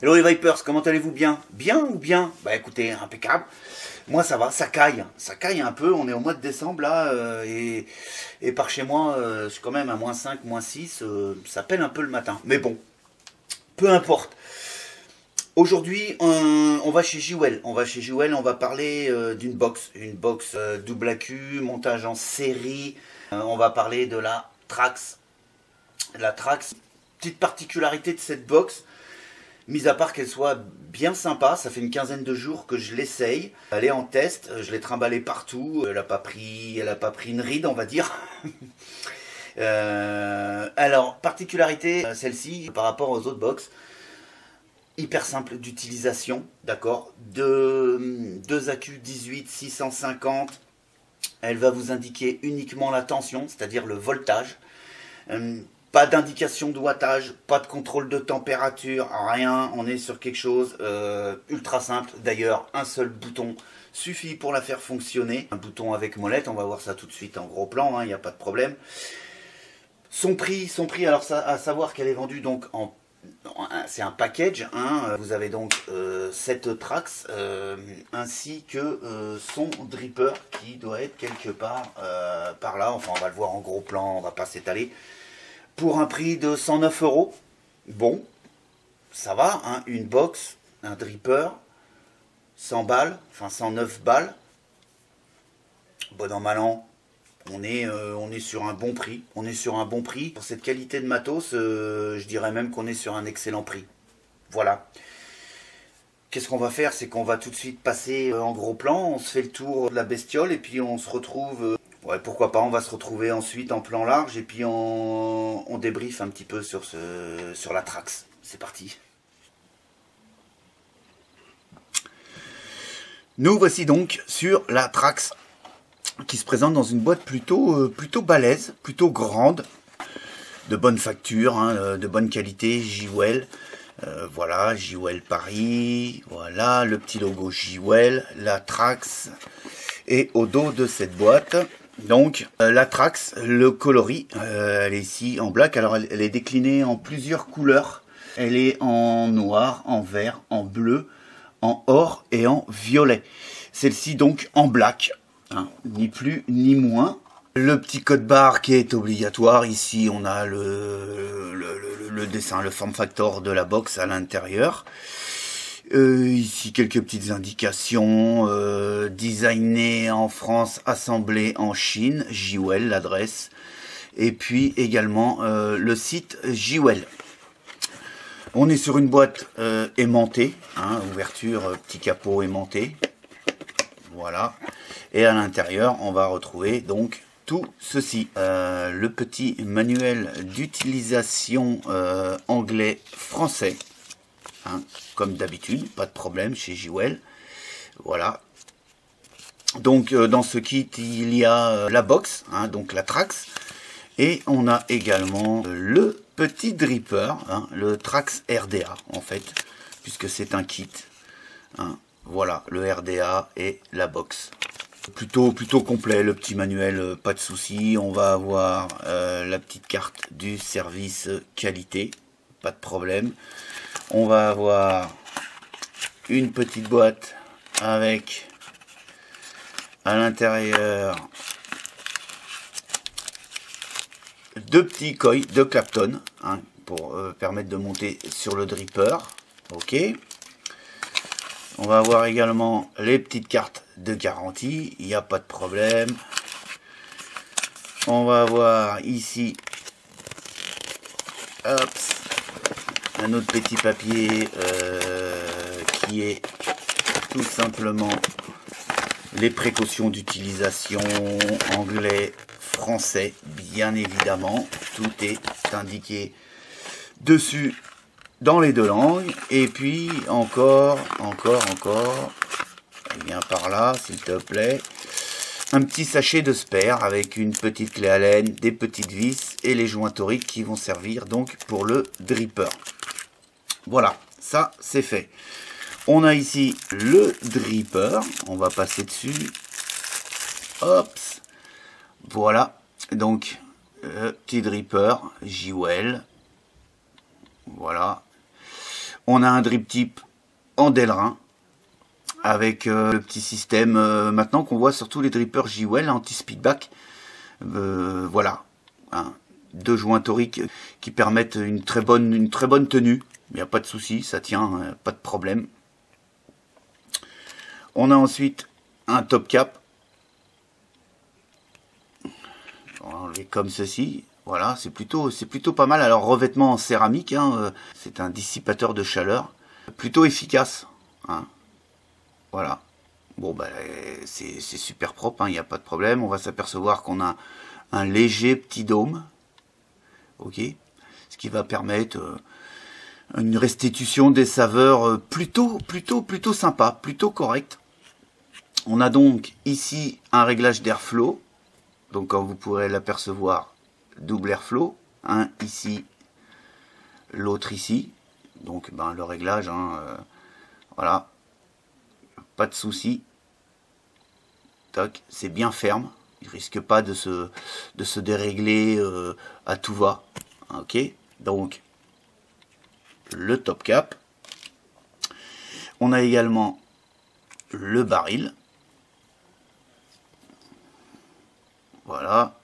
Hello les Vipers, comment allez-vous? Bien? Bien ou bien? Bah écoutez, impeccable. Moi ça va, ça caille un peu, on est au mois de décembre là, et par chez moi, je suis quand même à -5, -6, ça pèle un peu le matin. Mais bon, peu importe. Aujourd'hui, on va chez JWell. On va chez JWell, on va parler d'une box. Une box double AQ, montage en série. On va parler de la Trax. La Trax, petite particularité de cette box, mis à part qu'elle soit bien sympa, ça fait une quinzaine de jours que je l'essaye. Elle est en test, je l'ai trimballée partout. Elle n'a pas pris une ride, on va dire. Alors, particularité, celle-ci, par rapport aux autres box, hyper simple d'utilisation, d'accord. Deux AQ 18 650. Elle va vous indiquer uniquement la tension, c'est-à-dire le voltage. Pas d'indication de wattage, pas de contrôle de température, rien. On est sur quelque chose ultra simple. D'ailleurs, un seul bouton suffit pour la faire fonctionner. Un bouton avec molette, on va voir ça tout de suite en gros plan, il n'y a pas de problème. Son prix, alors ça, à savoir qu'elle est vendue donc c'est un package, hein. Vous avez donc cette Trax ainsi que son dripper qui doit être quelque part par là. Enfin, on va le voir en gros plan, on va pas s'étaler. Pour un prix de 109 €. Bon, ça va, hein, une box, un dripper, 100 balles, enfin 109 balles. Bon an, mal an, on est sur un bon prix. On est sur un bon prix. Pour cette qualité de matos, je dirais même qu'on est sur un excellent prix. Voilà. Qu'est-ce qu'on va faire? C'est qu'on va tout de suite passer en gros plan. On se fait le tour de la bestiole et puis on se retrouve... ouais, pourquoi pas, on va se retrouver ensuite en plan large et puis on débriefe un petit peu sur la Trax. C'est parti. Nous voici donc sur la Trax qui se présente dans une boîte plutôt balèze, plutôt grande, de bonne facture, hein, de bonne qualité, JWell. Voilà, JWell Paris, voilà le petit logo JWell, la Trax, et au dos de cette boîte, donc la Trax, le coloris, elle est ici en black. Alors elle est déclinée en plusieurs couleurs, elle est en noir, en vert, en bleu, en or et en violet. Celle-ci donc en black, hein, ni plus ni moins. Le petit code barre qui est obligatoire. Ici, on a le dessin, le form factor de la box à l'intérieur. Ici, quelques petites indications. Designé en France, assemblé en Chine. JWell, l'adresse. Et puis également le site JWell. On est sur une boîte aimantée. Hein, ouverture, petit capot aimanté. Voilà. Et à l'intérieur, on va retrouver donc tout ceci. Le petit manuel d'utilisation anglais-français. Hein, comme d'habitude, pas de problème chez JWell. Voilà. Donc dans ce kit, il y a la box, hein, donc la Trax. Et on a également le petit dripper, hein, le Trax RDA en fait, puisque c'est un kit. Hein, voilà, le RDA et la box. Plutôt complet, le petit manuel, pas de souci. On va avoir la petite carte du service qualité, pas de problème. On va avoir une petite boîte avec à l'intérieur deux petits coils de Clapton, hein, pour permettre de monter sur le dripper. Ok. On va avoir également les petites cartes de garantie, il n'y a pas de problème. On va avoir ici hop, un autre petit papier qui est tout simplement les précautions d'utilisation, anglais, français, bien évidemment. Tout est indiqué dessus dans les deux langues. Et puis encore, viens par là s'il te plaît, un petit sachet de spare avec une petite clé Allen, des petites vis et les joints toriques qui vont servir donc pour le dripper. Voilà, ça c'est fait. On a ici le dripper, on va passer dessus. Hop, voilà, donc le petit dripper JWell. Voilà. On a un drip tip en Delrin avec le petit système maintenant qu'on voit sur tous les drippers J-Well anti-speedback. Voilà, hein, 2 joints toriques qui permettent une très bonne tenue. Il n'y a pas de souci, ça tient, pas de problème. On a ensuite un top cap. On va enlever comme ceci. Voilà, c'est plutôt pas mal. Alors revêtement en céramique, hein, c'est un dissipateur de chaleur, plutôt efficace. Hein. Voilà. Bon, ben, c'est super propre, il n'y a pas de problème. On va s'apercevoir qu'on a un léger petit dôme. Ok. Ce qui va permettre une restitution des saveurs plutôt sympa, plutôt correcte. On a donc ici un réglage d'airflow. Donc, comme vous pourrez l'apercevoir, double airflow. Un ici, l'autre ici. Donc, ben, le réglage, hein, voilà. Pas de souci. Toc, c'est bien ferme. Il risque pas de se dérégler à tout va. Ok. Donc, le top cap. On a également le baril. Voilà.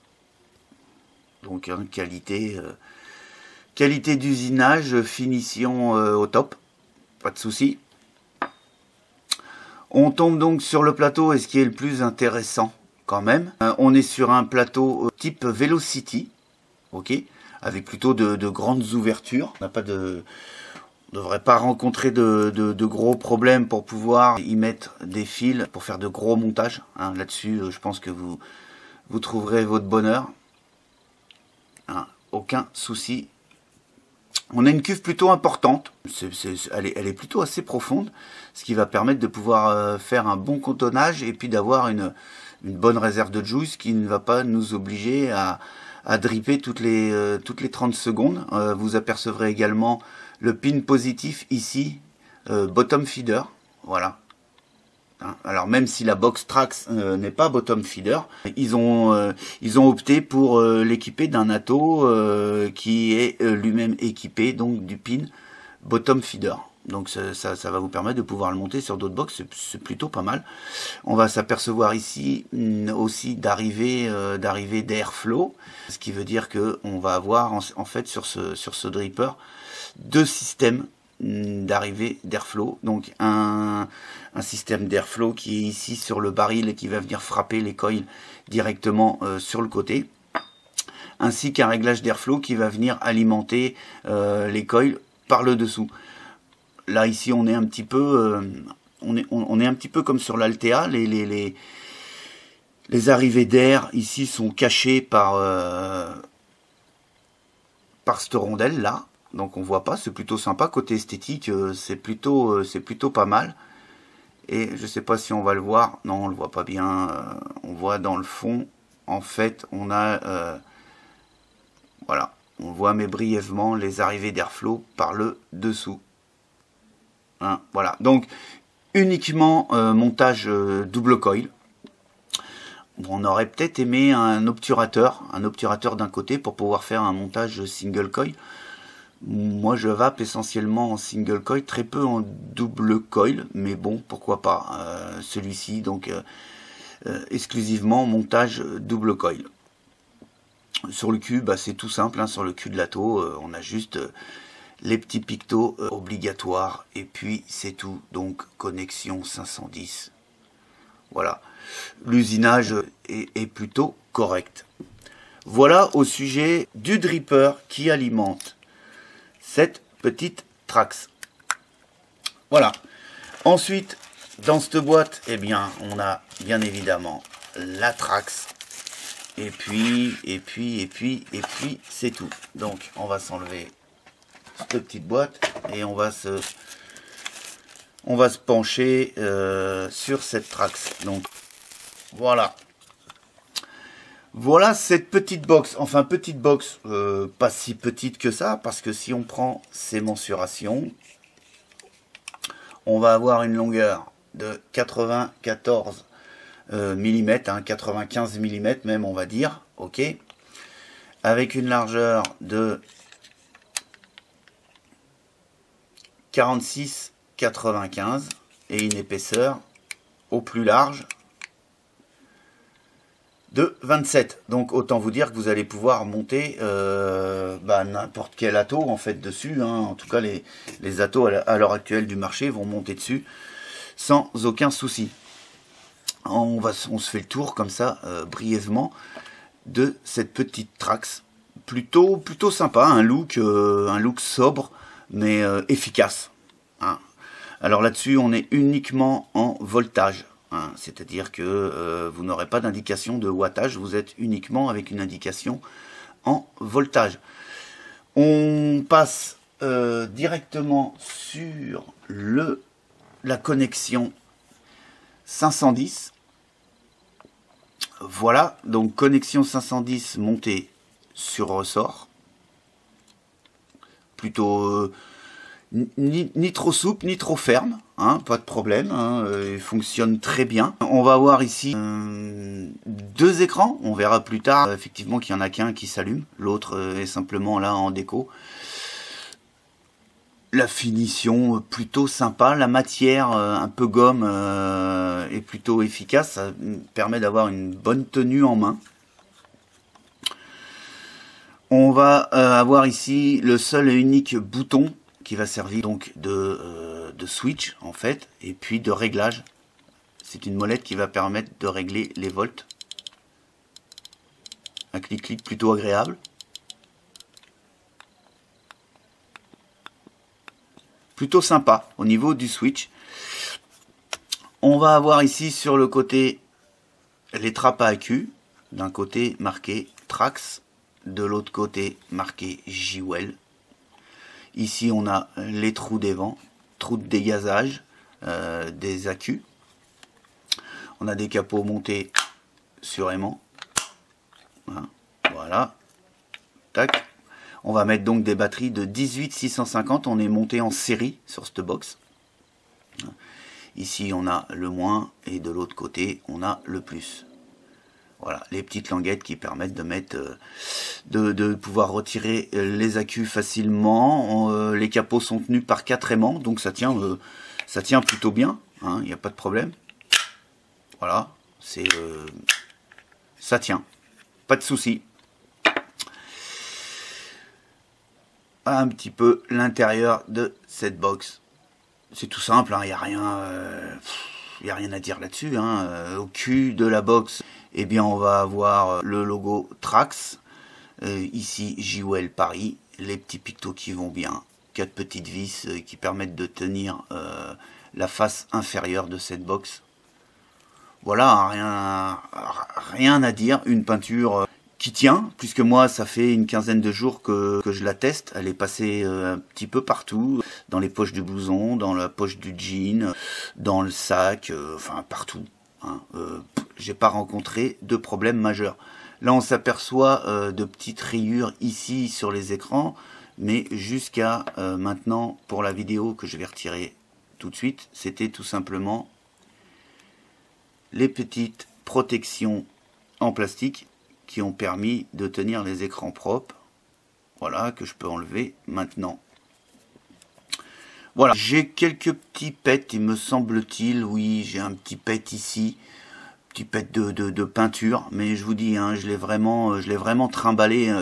Donc, hein, qualité d'usinage, finition au top. Pas de souci. On tombe donc sur le plateau, et ce qui est le plus intéressant quand même, on est sur un plateau type Velocity, ok, avec plutôt de grandes ouvertures. On ne devrait pas rencontrer de gros problèmes pour pouvoir y mettre des fils pour faire de gros montages. Hein. Là-dessus, je pense que vous trouverez votre bonheur. Hein, aucun souci. On a une cuve plutôt importante, elle est plutôt assez profonde, ce qui va permettre de pouvoir faire un bon cantonnage et puis d'avoir une bonne réserve de juice qui ne va pas nous obliger à dripper toutes les 30 secondes. Vous apercevrez également le pin positif ici, bottom feeder, voilà. Alors même si la box Trax n'est pas bottom feeder, ils ont opté pour l'équiper d'un atto qui est lui-même équipé donc du pin bottom feeder. Donc ça va vous permettre de pouvoir le monter sur d'autres box, c'est plutôt pas mal. On va s'apercevoir ici aussi d'arrivée d'airflow, ce qui veut dire que on va avoir en fait sur ce dripper 2 systèmes d'arrivée d'airflow. Donc un système d'airflow qui est ici sur le baril et qui va venir frapper les coils directement sur le côté, ainsi qu'un réglage d'airflow qui va venir alimenter les coils par le dessous. Là ici on est un petit peu on est un petit peu comme sur l'Altea, les arrivées d'air ici sont cachées par cette rondelle là. Donc on voit pas, c'est plutôt sympa, côté esthétique, c'est plutôt pas mal. Et je sais pas si on va le voir, non on le voit pas bien, on voit dans le fond, en fait on a, voilà, on voit mais brièvement les arrivées d'airflow par le dessous. Hein, voilà, donc uniquement montage double coil. On aurait peut-être aimé un obturateur d'un côté pour pouvoir faire un montage single coil. Moi je vape essentiellement en single coil, très peu en double coil, mais bon pourquoi pas. Celui-ci donc exclusivement montage double coil. Sur le cul, bah, c'est tout simple, hein, sur le cul de l'atto, on a juste les petits pictos obligatoires et puis c'est tout. Donc connexion 510. Voilà, l'usinage est plutôt correct. Voilà au sujet du dripper qui alimente cette petite Trax. Voilà. Ensuite, dans cette boîte, eh bien, on a bien évidemment la Trax. Et puis, c'est tout. Donc, on va s'enlever cette petite boîte et on va se pencher sur cette Trax. Donc, voilà. Voilà cette petite box, enfin petite box, pas si petite que ça, parce que si on prend ces mensurations, on va avoir une longueur de 94 mm, hein, 95 mm même on va dire, ok, avec une largeur de 46,95 et une épaisseur au plus large de 27. Donc autant vous dire que vous allez pouvoir monter n'importe quel atto en fait dessus, hein. En tout cas les attos à l'heure actuelle du marché vont monter dessus sans aucun souci. On se fait le tour comme ça brièvement de cette petite Trax, plutôt sympa, un look sobre mais efficace, hein. Alors là-dessus on est uniquement en voltage, hein, c'est-à-dire que vous n'aurez pas d'indication de wattage, vous êtes uniquement avec une indication en voltage. On passe directement sur la connexion 510. Voilà, donc connexion 510 montée sur ressort. Plutôt ni trop souple, ni trop ferme, hein, pas de problème, hein, il fonctionne très bien. On va avoir ici deux écrans, on verra plus tard effectivement qu'il n'y en a qu'un qui s'allume, l'autre est simplement là en déco. La finition plutôt sympa, la matière un peu gomme est plutôt efficace, ça permet d'avoir une bonne tenue en main. On va avoir ici le seul et unique bouton qui va servir donc de switch en fait, et puis de réglage. C'est une molette qui va permettre de régler les volts. Un clic-clic plutôt agréable. Plutôt sympa au niveau du switch. On va avoir ici sur le côté les trappes à accu. D'un côté marqué Trax, de l'autre côté marqué Jewel. Ici on a les trous des vents, trous de dégazage des accus. On a des capots montés sur aimant. Voilà. Tac. On va mettre donc des batteries de 18650. On est monté en série sur cette box. Ici on a le moins et de l'autre côté on a le plus. Voilà, les petites languettes qui permettent de mettre, de pouvoir retirer les accus facilement. Les capots sont tenus par 4 aimants, donc ça tient plutôt bien, hein, il n'y a pas de problème. Voilà, ça tient, pas de souci. Un petit peu l'intérieur de cette box. C'est tout simple, hein, il n'y a rien à dire là-dessus, hein. Au cul de la box, eh bien on va avoir le logo Trax, ici Jewel Paris, les petits pictos qui vont bien, 4 petites vis qui permettent de tenir la face inférieure de cette box. Voilà, rien à dire, une peinture qui tient, puisque moi ça fait une quinzaine de jours que je la teste. Elle est passée un petit peu partout, dans les poches du blouson, dans la poche du jean, dans le sac, enfin partout, hein. J'ai pas rencontré de problème majeur. Là on s'aperçoit de petites rayures ici sur les écrans, mais jusqu'à maintenant, pour la vidéo que je vais retirer tout de suite, c'était tout simplement les petites protections en plastique qui ont permis de tenir les écrans propres. Voilà, que je peux enlever maintenant. Voilà, j'ai quelques petits pets, il me semble-t-il. Oui, j'ai un petit pet ici, petit pet de peinture, mais je vous dis, hein, je l'ai vraiment trimballé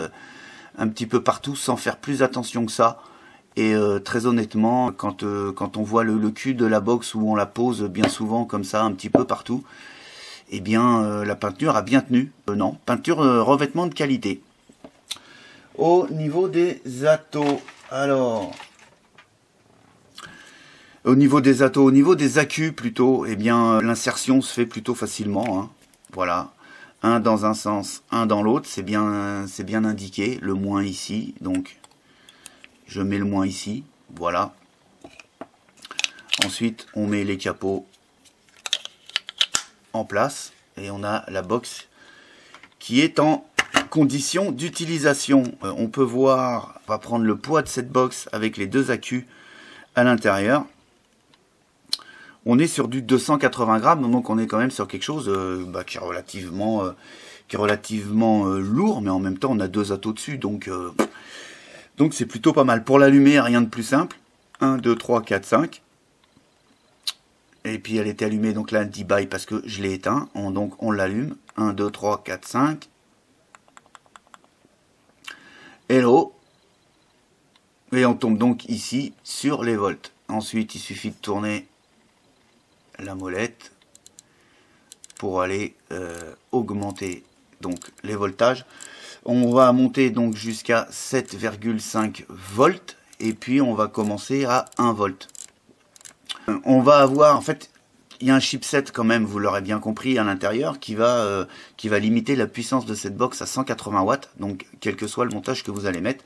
un petit peu partout sans faire plus attention que ça. Et très honnêtement, quand on voit le cul de la box où on la pose bien souvent comme ça, un petit peu partout, eh bien la peinture a bien tenu. Non, peinture revêtement de qualité. Au niveau des attos, alors au niveau des accus plutôt, eh bien l'insertion se fait plutôt facilement, hein. Voilà, un dans un sens, un dans l'autre, c'est bien indiqué, le moins ici, donc je mets le moins ici, voilà. Ensuite on met les capots en place et on a la box qui est en condition d'utilisation. On peut voir, on va prendre le poids de cette box avec les deux accus à l'intérieur. On est sur du 280 grammes, donc on est quand même sur quelque chose qui est relativement lourd, mais en même temps on a deux attos dessus, donc c'est plutôt pas mal. Pour l'allumer, rien de plus simple. 1, 2, 3, 4, 5. Et puis elle était allumée, donc là, elle dit bye parce que je l'ai éteint. Donc on l'allume. 1, 2, 3, 4, 5. Hello. Et on tombe donc ici sur les volts. Ensuite, il suffit de tourner la molette pour aller augmenter donc les voltages. On va monter donc jusqu'à 7,5 volts et puis on va commencer à 1 volt. On va avoir, en fait, il y a un chipset quand même, vous l'aurez bien compris, à l'intérieur qui va limiter la puissance de cette box à 180 watts. Donc quel que soit le montage que vous allez mettre,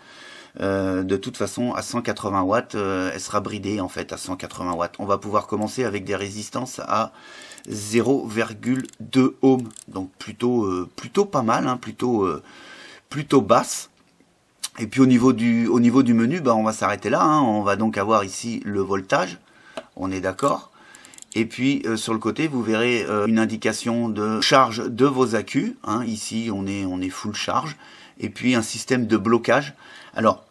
de toute façon à 180 watts, elle sera bridée en fait à 180 watts. On va pouvoir commencer avec des résistances à 0,2 ohms, donc plutôt pas mal, hein, plutôt basse. Et puis au niveau du menu, bah, on va s'arrêter là, hein. On va donc avoir ici le voltage, on est d'accord. Et puis sur le côté, vous verrez une indication de charge de vos accus, hein. Ici on est full charge. Et puis un système de blocage. Alors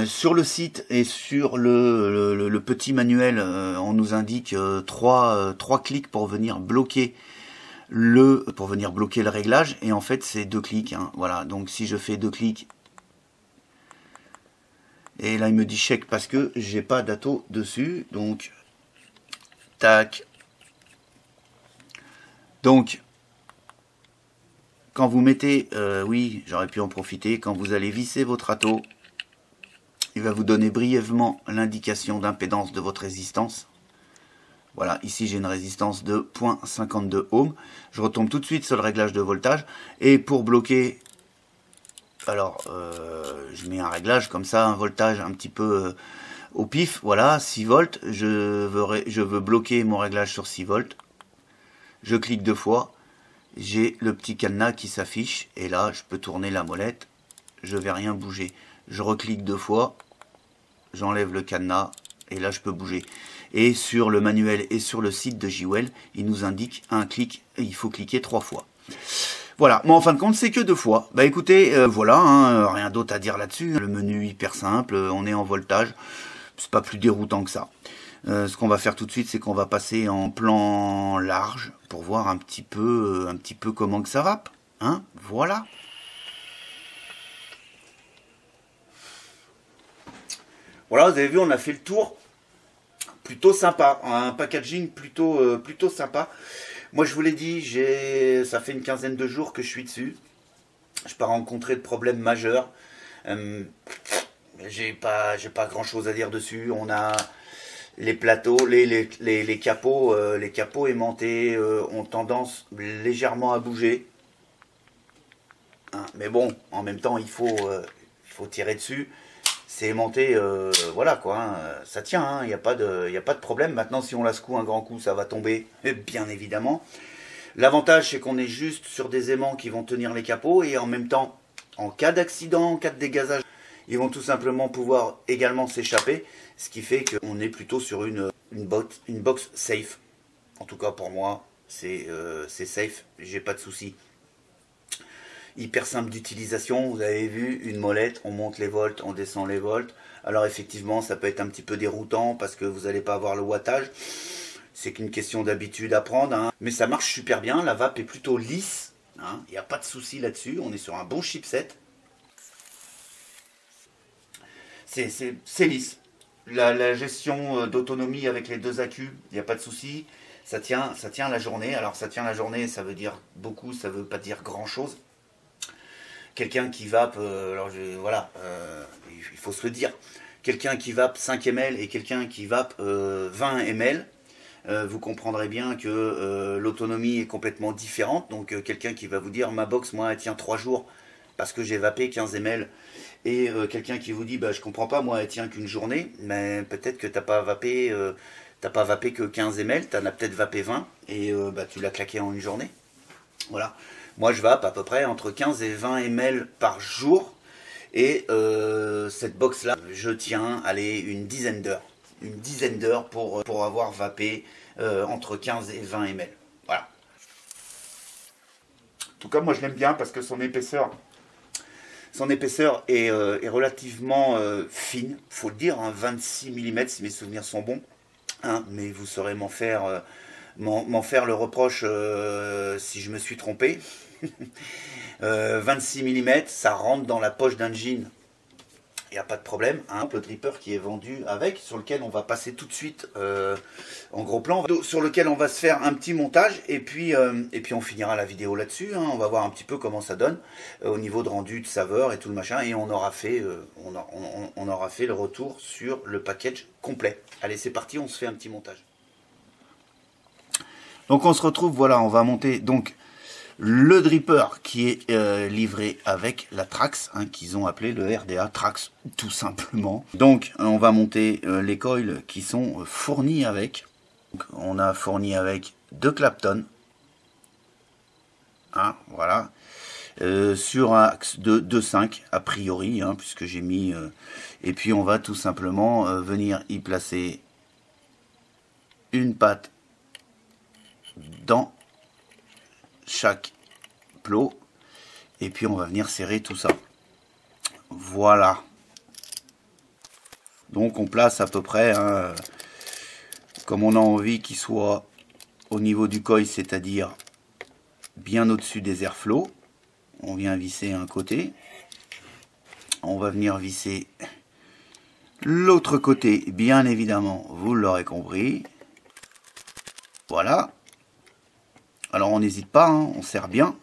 sur le site et sur le petit manuel, on nous indique trois clics pour venir bloquer le réglage. Et en fait c'est 2 clics, hein. Voilà, donc si je fais 2 clics, et là il me dit check parce que j'ai pas d'atto dessus, donc tac. Donc quand vous mettez, oui, j'aurais pu en profiter, quand vous allez visser votre atto, il va vous donner brièvement l'indication d'impédance de votre résistance. Voilà, ici j'ai une résistance de 0,52 ohms. Je retombe tout de suite sur le réglage de voltage. Et pour bloquer, alors je mets un réglage comme ça, un voltage un petit peu au pif. Voilà, 6 volts. Je veux bloquer mon réglage sur 6 volts. Je clique 2 fois. J'ai le petit cadenas qui s'affiche. Et là, je peux tourner la molette. Je ne vais rien bouger. Je reclique 2 fois. J'enlève le cadenas. Et là, je peux bouger. Et sur le manuel et sur le site de JWell, il nous indique un clic. Et il faut cliquer 3 fois. Voilà. Mais en fin de compte, c'est que 2 fois. Bah écoutez, voilà. Hein, rien d'autre à dire là-dessus. Le menu hyper simple. On est en voltage. C'est pas plus déroutant que ça. Ce qu'on va faire tout de suite, c'est qu'on va passer en plan large pour voir un petit peu comment que ça va. Hein, voilà. Voilà, vous avez vu, on a fait le tour. Plutôt sympa, un packaging plutôt sympa. Moi, je vous l'ai dit, ça fait une quinzaine de jours que je suis dessus. Je n'ai pas rencontré de problème majeur. J'ai pas grand chose à dire dessus. On a les plateaux, les capots aimantés ont tendance légèrement à bouger. Hein, mais bon, en même temps, il faut tirer dessus. C'est aimanté, voilà quoi, hein, ça tient, hein, il n'y a pas de problème. Maintenant, si on la secoue un grand coup, ça va tomber, bien évidemment. L'avantage, c'est qu'on est juste sur des aimants qui vont tenir les capots, et en même temps, en cas d'accident, en cas de dégazage, ils vont tout simplement pouvoir également s'échapper, ce qui fait qu'on est plutôt sur une box safe. En tout cas, pour moi, c'est safe, j'ai pas de soucis. Hyper simple d'utilisation, vous avez vu, une molette, on monte les volts, on descend les volts. Alors effectivement, ça peut être un petit peu déroutant parce que vous n'allez pas avoir le wattage. C'est qu'une question d'habitude à prendre, hein. Mais ça marche super bien, la vape est plutôt lisse, hein. Il n'y a pas de souci là-dessus, on est sur un bon chipset. C'est lisse. La gestion d'autonomie avec les 2 accus, il n'y a pas de souci. Ça tient la journée. Alors ça tient la journée, ça veut dire beaucoup, ça ne veut pas dire grand-chose. Quelqu'un qui vape, voilà, il faut se le dire, quelqu'un qui vape 5 ml et quelqu'un qui vape 20 ml, vous comprendrez bien que l'autonomie est complètement différente. Donc quelqu'un qui va vous dire, ma box, moi, elle tient 3 jours parce que j'ai vapé 15 ml. Et quelqu'un qui vous dit, bah, je comprends pas, moi, elle tient qu'une journée, mais peut-être que t'as pas vapé que 15 ml, t'en as peut-être vapé 20, et bah, tu l'as claqué en une journée. Voilà. Moi, je vape à peu près entre 15 et 20 ml par jour. Et cette box-là, je tiens, allez, une dizaine d'heures. Une dizaine d'heures pour avoir vapé entre 15 et 20 ml. Voilà. En tout cas, moi, je l'aime bien parce que son épaisseur, Son épaisseur est relativement fine, faut le dire, hein, 26 mm si mes souvenirs sont bons. Hein, mais vous saurez m'en faire le reproche si je me suis trompé. 26 mm, ça rentre dans la poche d'un jean. Il n'y a pas de problème. Un peu dripper qui est vendu avec, sur lequel on va passer tout de suite en gros plan, sur lequel on va se faire un petit montage et puis on finira la vidéo là-dessus. Hein. On va voir un petit peu comment ça donne au niveau de rendu, de saveur et tout le machin. Et on aura fait, on aura fait le retour sur le package complet. Allez, c'est parti, on se fait un petit montage. Donc on se retrouve, voilà, on va monter donc le dripper qui est livré avec la Trax, hein, qu'ils ont appelé le RDA Trax tout simplement. Donc on va monter les coils qui sont fournis avec. Donc, on a fourni avec 2 Clapton, hein, voilà, sur un axe de 2,5 a priori, hein, puisque j'ai mis... et puis on va tout simplement venir y placer une patte dans chaque plot et puis on va venir serrer tout ça. Voilà, donc on place à peu près hein, comme on a envie qu'il soit au niveau du coil, c'est-à-dire bien au-dessus des airflows. On vient visser un côté, on va venir visser l'autre côté, bien évidemment, vous l'aurez compris. Voilà. Alors on n'hésite pas, hein, on serre bien.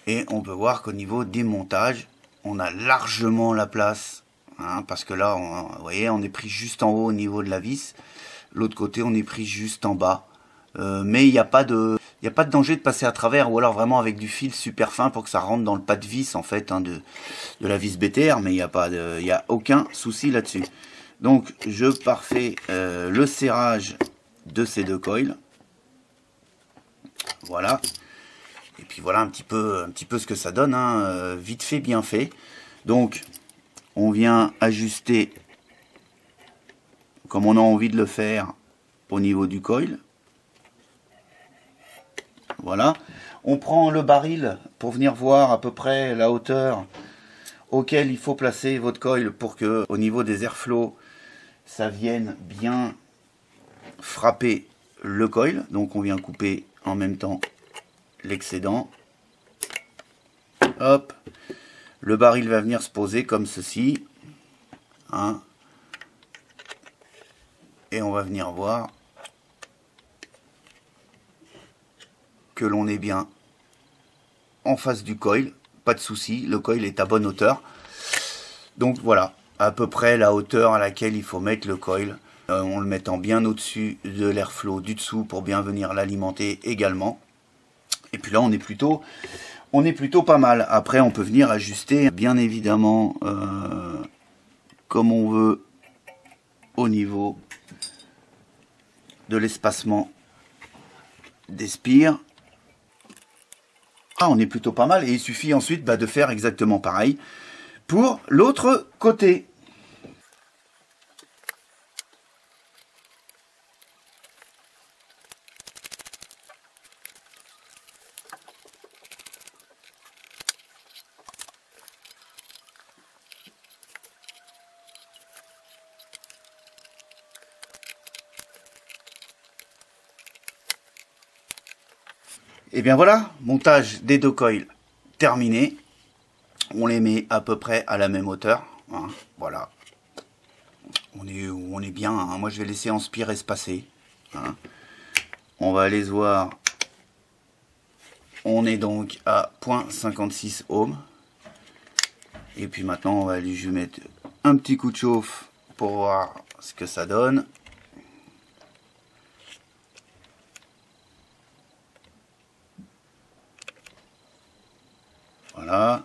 Et on peut voir qu'au niveau des montages, on a largement la place. Hein, parce que là, vous voyez, on est pris juste en haut au niveau de la vis. L'autre côté, on est pris juste en bas. Mais il n'y a pas de danger de passer à travers. Ou alors vraiment avec du fil super fin pour que ça rentre dans le pas de vis en fait, hein, de la vis BTR. Mais il n'y a aucun souci là-dessus. Donc je parfais le serrage de ces 2 coils. Voilà. Et puis voilà un petit peu ce que ça donne, hein, vite fait, bien fait. Donc on vient ajuster comme on a envie de le faire au niveau du coil. Voilà. On prend le baril pour venir voir à peu près la hauteur auquel il faut placer votre coil pour que au niveau des airflows ça vienne bien frapper le coil. Donc on vient couper en même temps l'excédent. Hop, le baril va venir se poser comme ceci, hein, et on va venir voir que l'on est bien en face du coil, pas de souci, le coil est à bonne hauteur. Donc voilà, à peu près la hauteur à laquelle il faut mettre le coil, en le mettant bien au-dessus de l'airflow du dessous pour bien venir l'alimenter également. Et puis là on est plutôt pas mal. Après on peut venir ajuster bien évidemment comme on veut au niveau de l'espacement des spires. Ah, on est plutôt pas mal et il suffit ensuite de faire exactement pareil pour l'autre côté. Et bien voilà, montage des 2 coils terminé. On les met à peu près à la même hauteur. Hein, voilà. On est bien. Hein. Moi, je vais laisser en spire espacé. Hein. On va aller voir. On est donc à 0,56 ohms. Et puis maintenant, on va aller juste mettre un petit coup de chauffe pour voir ce que ça donne. Voilà.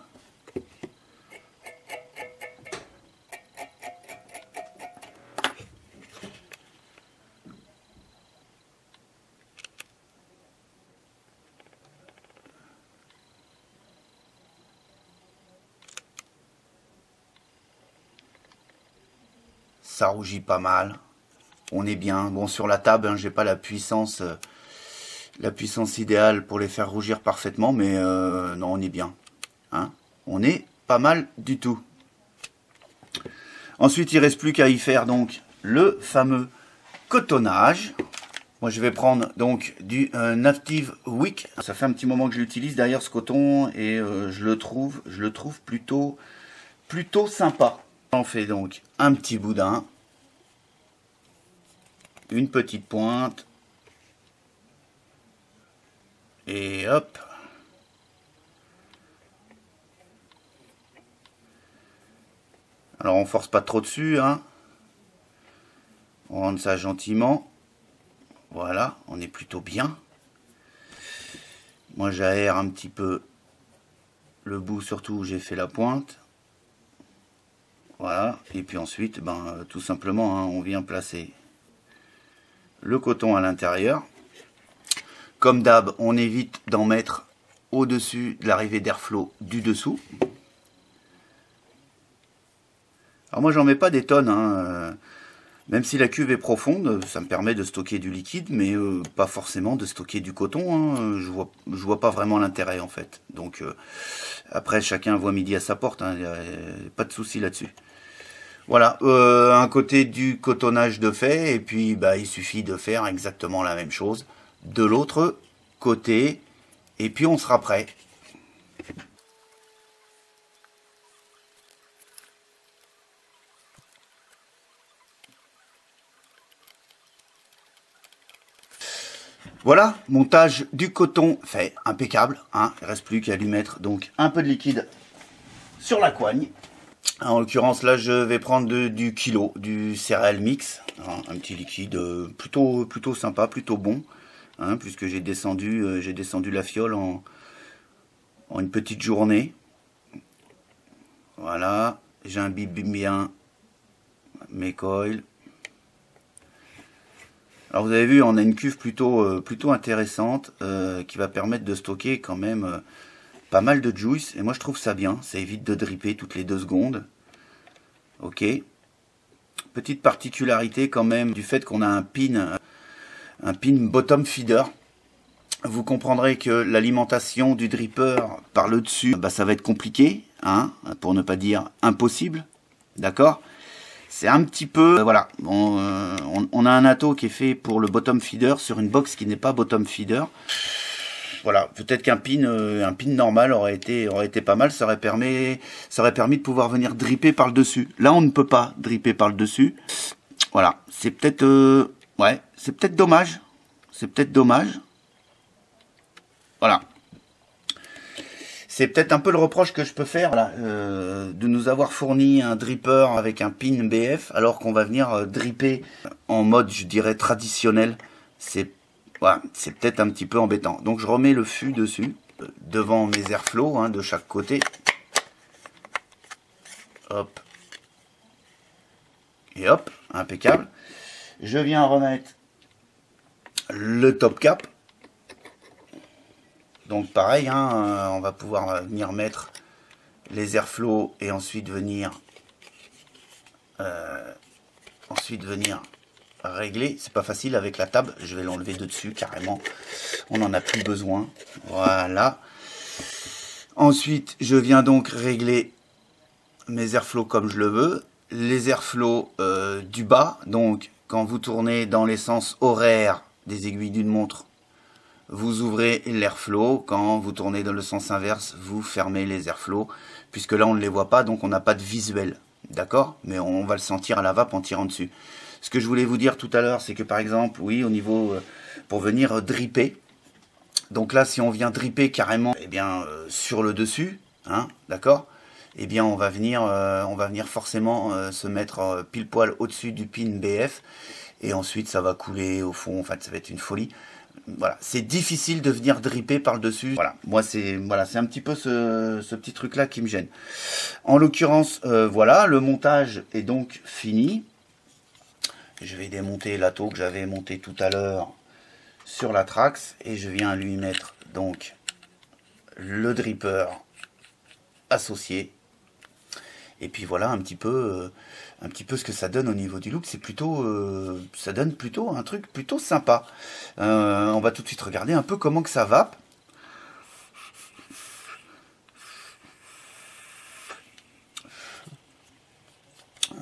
Ça rougit pas mal. On est bien. Bon, sur la table, hein, j'ai pas la puissance la puissance idéale pour les faire rougir parfaitement, mais non, on est bien. Hein, on est pas mal du tout. Ensuite, il ne reste plus qu'à y faire donc le fameux cotonnage. Moi, je vais prendre donc du Native Wick. Ça fait un petit moment que je l'utilise d'ailleurs ce coton et je le trouve plutôt sympa. On fait donc un petit boudin, une petite pointe et hop. Alors on force pas trop dessus, hein. On rentre ça gentiment. Voilà, on est plutôt bien. Moi j'aère un petit peu le bout, surtout où j'ai fait la pointe. Voilà, et puis ensuite, tout simplement, hein, on vient placer le coton à l'intérieur. Comme d'hab, on évite d'en mettre au-dessus de l'arrivée d'airflow du dessous. Alors moi j'en mets pas des tonnes, hein. Même si la cuve est profonde, ça me permet de stocker du liquide, mais pas forcément de stocker du coton, hein. Je vois pas vraiment l'intérêt en fait. Donc après chacun voit midi à sa porte, hein. Pas de souci là-dessus. Voilà, un côté du cotonnage de fait, et puis il suffit de faire exactement la même chose de l'autre côté, et puis on sera prêt. Voilà, montage du coton fait, impeccable, hein. Il ne reste plus qu'à lui mettre donc un peu de liquide sur la coigne. En l'occurrence là je vais prendre du kilo, du céréal mix, hein, un petit liquide plutôt sympa, plutôt bon, hein, puisque j'ai descendu la fiole en une petite journée. Voilà, j'imbibe bien mes coils. Alors vous avez vu, on a une cuve plutôt intéressante qui va permettre de stocker quand même pas mal de juice. Et moi je trouve ça bien, ça évite de dripper toutes les 2 secondes. Ok. Petite particularité quand même du fait qu'on a un pin bottom feeder. Vous comprendrez que l'alimentation du dripper par le dessus, ça va être compliqué, hein, pour ne pas dire impossible. D'accord ? C'est un petit peu, voilà, on a un atto qui est fait pour le bottom feeder sur une box qui n'est pas bottom feeder. Voilà, peut-être qu'un pin normal aurait été pas mal, ça aurait permis de pouvoir venir dripper par le dessus. Là, on ne peut pas dripper par le dessus. Voilà, c'est peut-être, ouais, c'est peut-être dommage. C'est peut-être dommage. Voilà. C'est peut-être un peu le reproche que je peux faire, voilà, de nous avoir fourni un dripper avec un pin BF alors qu'on va venir dripper en mode, je dirais, traditionnel. C'est voilà, c'est peut-être un petit peu embêtant. Donc je remets le fût dessus, devant mes airflows, hein, de chaque côté. Hop. Et hop, impeccable. Je viens remettre le top cap. Donc pareil, hein, on va pouvoir venir mettre les airflows et ensuite venir régler. C'est pas facile avec la table, je vais l'enlever de dessus carrément. On n'en a plus besoin. Voilà. Ensuite, je viens donc régler mes airflows comme je le veux. Les airflows du bas, donc quand vous tournez dans les sens horaires des aiguilles d'une montre, vous ouvrez l'airflow. Quand vous tournez dans le sens inverse, vous fermez les airflows, puisque là on ne les voit pas, donc on n'a pas de visuel. D'accord? Mais on va le sentir à la vape en tirant dessus. Ce que je voulais vous dire tout à l'heure, c'est que par exemple, oui, au niveau, pour venir dripper, donc là si on vient dripper carrément, eh bien, sur le dessus, hein, d'accord? Eh bien on va venir forcément se mettre pile poil au-dessus du pin BF, et ensuite ça va couler au fond, en fait ça va être une folie. Voilà, c'est difficile de venir dripper par le dessus. Voilà, moi c'est un petit peu ce petit truc là qui me gêne. En l'occurrence, voilà, le montage est donc fini. Je vais démonter l'atto que j'avais monté tout à l'heure sur la Trax et je viens lui mettre donc le dripper associé. Et puis voilà un petit peu un petit peu ce que ça donne au niveau du look. C'est plutôt, ça donne plutôt un truc plutôt sympa. On va tout de suite regarder un peu comment que ça vape.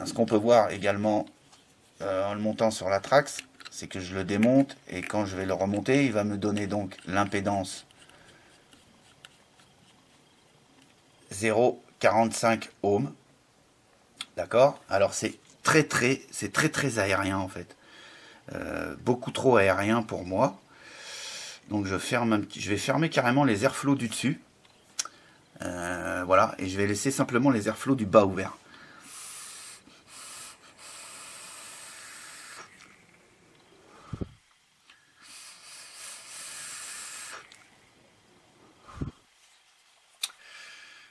Ce qu'on peut voir également en le montant sur la Trax, c'est que je le démonte et quand je vais le remonter, il va me donner donc l'impédance 0,45 ohms. D'accord? Alors c'est très aérien en fait. Beaucoup trop aérien pour moi. Donc je vais fermer carrément les airflows du dessus. Voilà, et je vais laisser simplement les airflows du bas ouverts.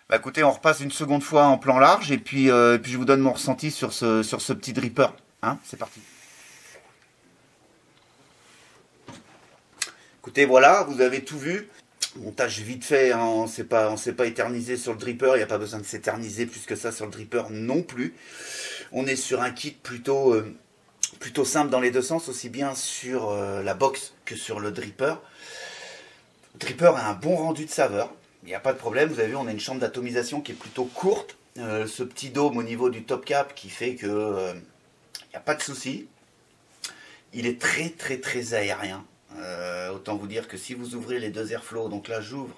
Bah écoutez, on repasse une seconde fois en plan large et puis je vous donne mon ressenti sur ce petit dripper. Hein, c'est parti. Écoutez, voilà, vous avez tout vu. Montage vite fait, hein, on ne s'est pas éternisé sur le dripper, il n'y a pas besoin de s'éterniser plus que ça sur le dripper non plus. On est sur un kit plutôt simple dans les deux sens, aussi bien sur la box que sur le dripper. Le dripper a un bon rendu de saveur. Il n'y a pas de problème, vous avez vu, on a une chambre d'atomisation qui est plutôt courte. Ce petit dôme au niveau du top cap qui fait que il n'y a pas de souci. Il est très aérien. Autant vous dire que si vous ouvrez les deux airflows, donc là j'ouvre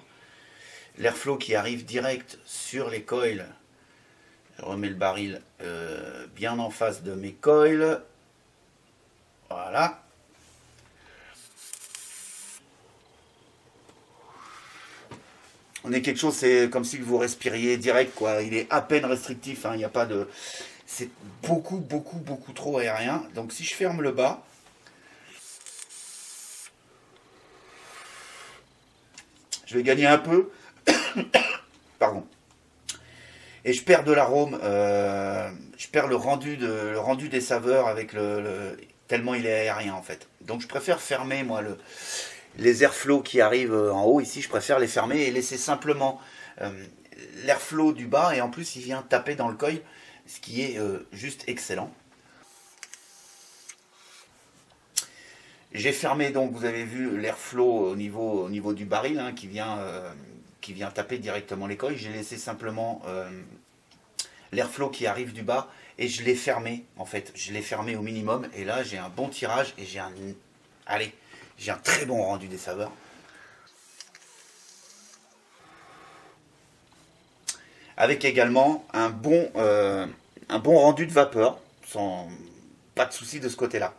l'airflow qui arrive direct sur les coils. Je remets le baril bien en face de mes coils. Voilà. On est quelque chose, c'est comme si vous respiriez direct, quoi. Il est à peine restrictif, hein. Il n'y a pas de... C'est beaucoup trop aérien. Donc si je ferme le bas, je vais gagner un peu. Pardon. Et je perds de l'arôme, je perds le rendu des saveurs avec tellement il est aérien en fait. Donc je préfère fermer moi les airflows qui arrivent en haut ici, je préfère les fermer et laisser simplement l'airflow du bas et en plus il vient taper dans le coil, ce qui est juste excellent. J'ai fermé donc, vous avez vu l'airflow au niveau du baril hein, qui vient taper directement les coils. J'ai laissé simplement l'airflow qui arrive du bas et je l'ai fermé en fait. Je l'ai fermé au minimum et là j'ai un bon tirage et j'ai un très bon rendu des saveurs. Avec également un bon rendu de vapeur, sans pas de souci de ce côté-là.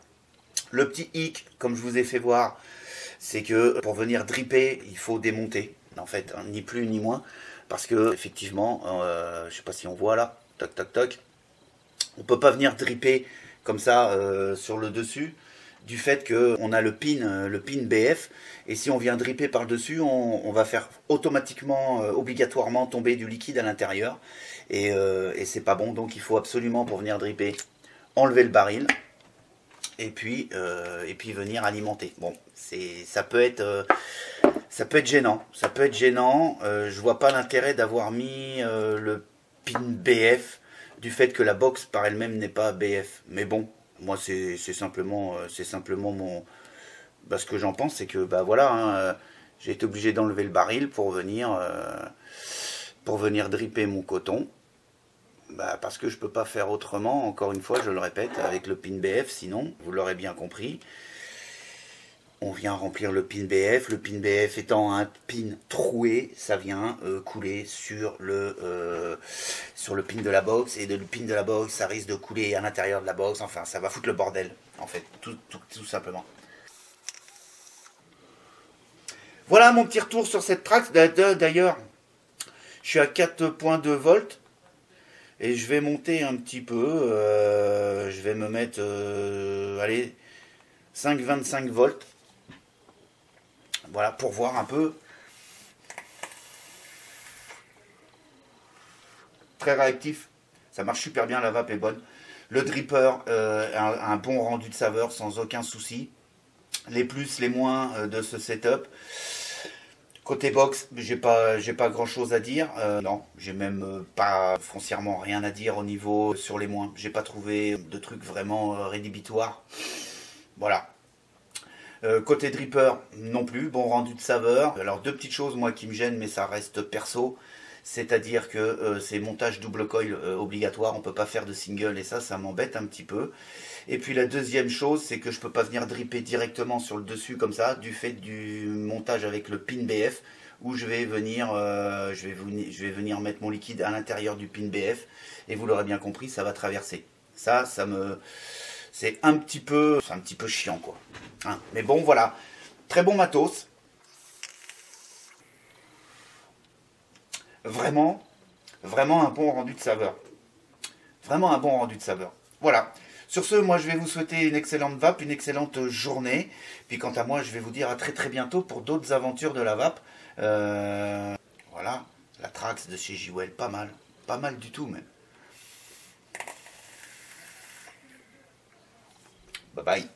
Le petit hic, comme je vous ai fait voir, c'est que pour venir dripper, il faut démonter, en fait, hein, ni plus ni moins, parce que effectivement, je sais pas si on voit là, toc toc toc, on peut pas venir dripper comme ça sur le dessus, du fait qu'on a le pin BF, et si on vient dripper par le dessus, on va faire automatiquement, obligatoirement tomber du liquide à l'intérieur, et c'est pas bon, donc il faut absolument pour venir dripper, enlever le baril, et puis venir alimenter. Bon, ça peut être gênant. Ça peut être gênant. Je vois pas l'intérêt d'avoir mis le pin BF du fait que la box par elle-même n'est pas BF. Mais bon, moi c'est simplement mon ce que j'en pense, c'est que bah voilà, hein, j'ai été obligé d'enlever le baril pour venir dripper mon coton. Bah parce que je peux pas faire autrement, encore une fois je le répète, avec le pin BF, sinon, vous l'aurez bien compris, on vient remplir le pin BF étant un pin troué, ça vient couler sur le pin de la box, et le pin de la box, ça risque de couler à l'intérieur de la box, enfin ça va foutre le bordel, en fait, tout simplement. Voilà mon petit retour sur cette Trax. D'ailleurs, je suis à 4.2 volts. Et je vais monter un petit peu, je vais me mettre, allez, 5,25 volts. Voilà, pour voir un peu. Très réactif, ça marche super bien, la vape est bonne. Le dripper a un bon rendu de saveur sans aucun souci. Les plus, les moins de ce setup. Côté box, j'ai pas grand chose à dire. Non, j'ai même pas foncièrement rien à dire au niveau sur les moins. J'ai pas trouvé de trucs vraiment rédhibitoires. Voilà. Côté dripper, non plus, bon rendu de saveur. Alors deux petites choses moi qui me gênent, mais ça reste perso. C'est-à-dire que c'est montage double coil obligatoire, on peut pas faire de single et ça m'embête un petit peu. Et puis la deuxième chose, c'est que je peux pas venir dripper directement sur le dessus comme ça, du fait du montage avec le pin BF, où je vais venir mettre mon liquide à l'intérieur du pin BF, et vous l'aurez bien compris, ça va traverser. C'est un petit peu chiant quoi. Hein, mais bon voilà, très bon matos. Vraiment, vraiment un bon rendu de saveur. Vraiment un bon rendu de saveur. Voilà. Sur ce, moi je vais vous souhaiter une excellente vape, une excellente journée. Puis quant à moi, je vais vous dire à très très bientôt pour d'autres aventures de la vape. Voilà, la Trax de chez Jewel, pas mal. Pas mal du tout même. Bye bye.